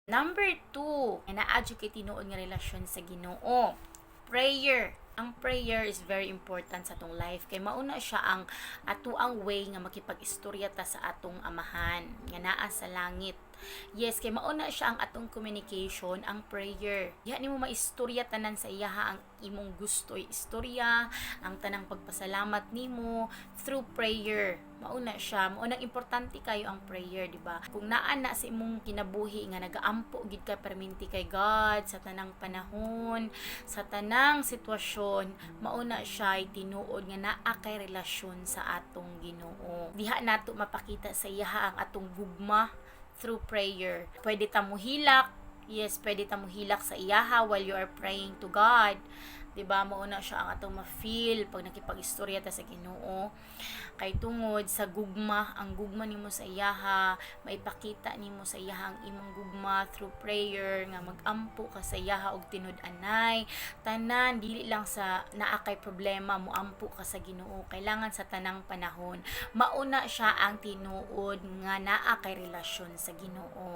Number 2, na-adyo kay tinuod nga relasyon sa Ginoo. Prayer. Ang prayer is very important sa atong life kay mauna siya ang atuang way nga makipag-istorya ta sa atong amahan nga naa sa langit. Yes, kay mauna siya ang atong communication, ang prayer. Diha nimo maistorya tanan sa iyaha ang imong gusto istorya, ang tanang pagpasalamat nimo through prayer. Mauna siya, maunang importante kayo ang prayer, di ba? Kung naa na sa imong kinabuhi nga nagaampo gid ka perminti kay God sa tanang panahon, sa tanang sitwasyon, mauna siya ay tinuod nga naa kay relasyon sa atong Ginoo. Diha nato mapakita sa iyaha ang atong gugma through prayer. Pwede ta mo hilak. Yes, pwede ta mo hilak sa iyaha while you are praying to God. 'Di ba? Mauna siya ang atong ma-feel pag nakipag-istorya ta sa Ginoo. Kay tungod sa gugma, ang gugma nimo sa iyaha, maipakita nimo sa iyaha ang imong gugma through prayer nga mag-ampo ka sa iyaha og tinud-anay. Tanan dili lang sa naa kay problema mo ampo ka sa Ginoo, kailangan sa tanang panahon. Mauna siya ang tinuod nga naa kay relasyon sa Ginoo.